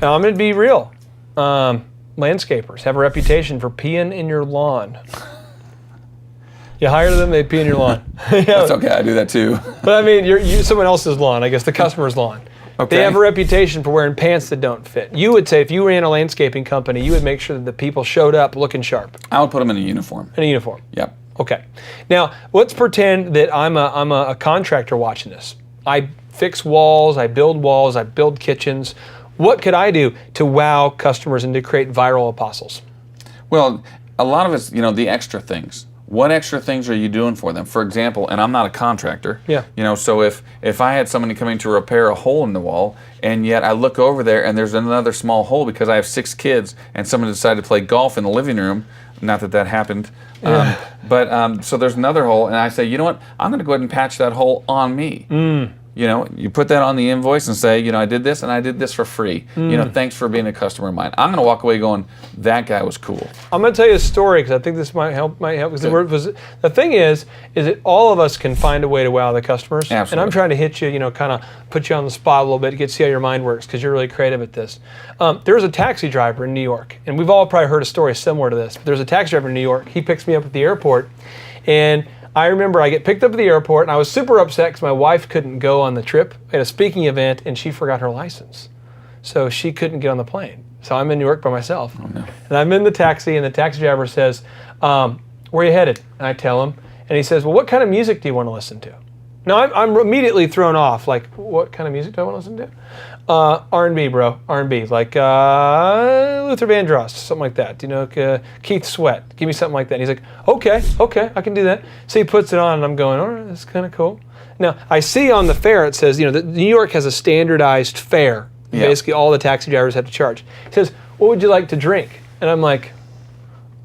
Now, I'm going to be real. Landscapers have a reputation for peeing in your lawn. You hire them, they pee in your lawn. That's okay, I do that too. But I mean, you're someone else's lawn, I guess, the customer's lawn. Okay. They have a reputation for wearing pants that don't fit. You would say, if you ran a landscaping company, you would make sure that the people showed up looking sharp. I would put them in a uniform. In a uniform? Yep. Okay. Now, let's pretend that I'm a contractor watching this. I fix walls, I build kitchens. What could I do to wow customers and to create viral apostles? Well, a lot of it's, the extra things. What extra things are you doing for them? For example, and I'm not a contractor. Yeah. So if I had somebody coming to repair a hole in the wall, and yet I look over there and there's another small hole because I have 6 kids and someone decided to play golf in the living room, not that that happened, but so there's another hole, and I say, you know what? I'm going to go ahead and patch that hole on me. You put that on the invoice and say, I did this and I did this for free. Thanks for being a customer of mine. I'm going to walk away going, that guy was cool. I'm going to tell you a story because I think this might help. Because the thing is that all of us can find a way to wow the customers. Absolutely. And I'm trying to hit you, kind of put you on the spot a little bit to get to see how your mind works because you're really creative at this. There was a taxi driver in New York, and we've all probably heard a story similar to this. But there's a taxi driver in New York. He picks me up at the airport, and I remember I get picked up at the airport, and I was super upset because my wife couldn't go on the trip at a speaking event, and she forgot her license. So she couldn't get on the plane. So I'm in New York by myself. Oh, no. And I'm in the taxi, and the taxi driver says, where are you headed? And I tell him, and he says, well, what kind of music do you want to listen to? Now, I'm immediately thrown off, like, what kind of music do I want to listen to? R&B, bro, R&B, like Luther Vandross, something like that, Keith Sweat, give me something like that. And he's like, okay, I can do that. So he puts it on, and I'm going, all right, that's kind of cool. Now, I see on the fare, it says, New York has a standardized fare. Yeah. Basically, all the taxi drivers have to charge. It says, what would you like to drink? And I'm like,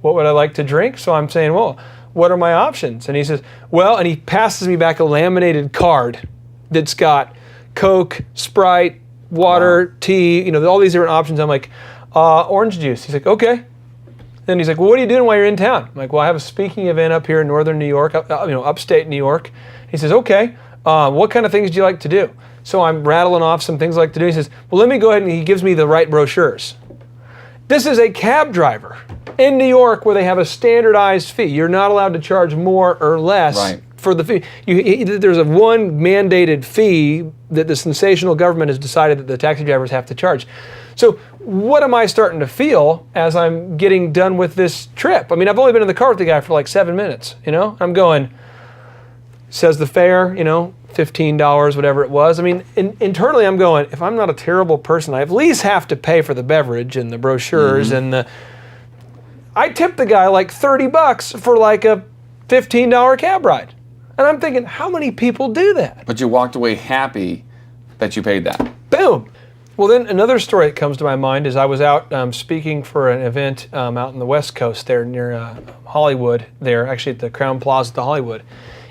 what would I like to drink? So I'm saying, well, what are my options? And he says, well, and he passes me back a laminated card that's got Coke, Sprite, water, tea, all these different options. I'm like, orange juice. He's like, okay. Then he's like, well, what are you doing while you're in town? I'm like, well, I have a speaking event up here in northern New York, upstate New York. He says, okay, what kind of things do you like to do? So I'm rattling off some things I like to do. He says, well, let me go ahead, and he gives me the right brochures. This is a cab driver in New York where they have a standardized fee. You're not allowed to charge more or less for the fee. There's one mandated fee that the sensational government has decided that the taxi drivers have to charge. So what am I starting to feel as I'm getting done with this trip? I mean, I've only been in the car with the guy for like 7 minutes, I'm going, says the fare, $15, whatever it was. I mean, internally I'm going, if I'm not a terrible person, I at least have to pay for the beverage and the brochures and I tipped the guy like $30 for like a $15 cab ride. And I'm thinking, how many people do that? But you walked away happy that you paid that. Boom. Well, then another story that comes to my mind is I was out speaking for an event out in the West Coast there near Hollywood there, actually at the Crown Plaza at the Hollywood.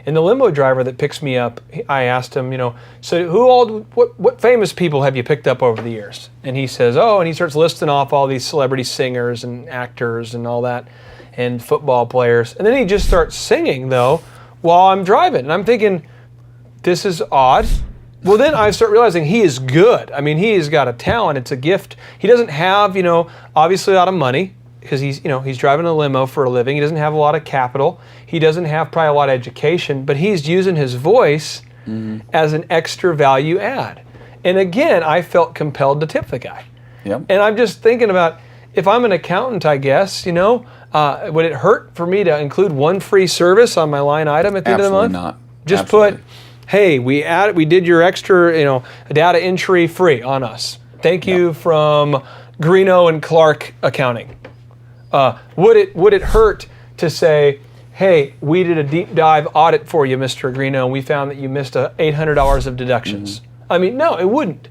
And the limo driver that picks me up, I asked him, so what famous people have you picked up over the years? And he says, and he starts listing off all these celebrity singers and actors and all that, and football players. And then he just starts singing, though, while I'm driving. And I'm thinking, this is odd. Well, then I start realizing he is good. I mean, he's got a talent. It's a gift. He doesn't have, obviously a lot of money, because he's driving a limo for a living. He doesn't have a lot of capital. He doesn't have probably a lot of education, but he's using his voice as an extra value add. And again, I felt compelled to tip the guy. Yep. And I'm just thinking about, if I'm an accountant, I guess, would it hurt for me to include one free service on my line item at the end of the month? Absolutely not. Just Absolutely. put, hey, we did your extra, data entry free on us. Thank you from Greeno and Clark Accounting. Would it hurt to say, hey, we did a deep dive audit for you, Mr. Greeno, and we found that you missed $800 of deductions? I mean, no, it wouldn't.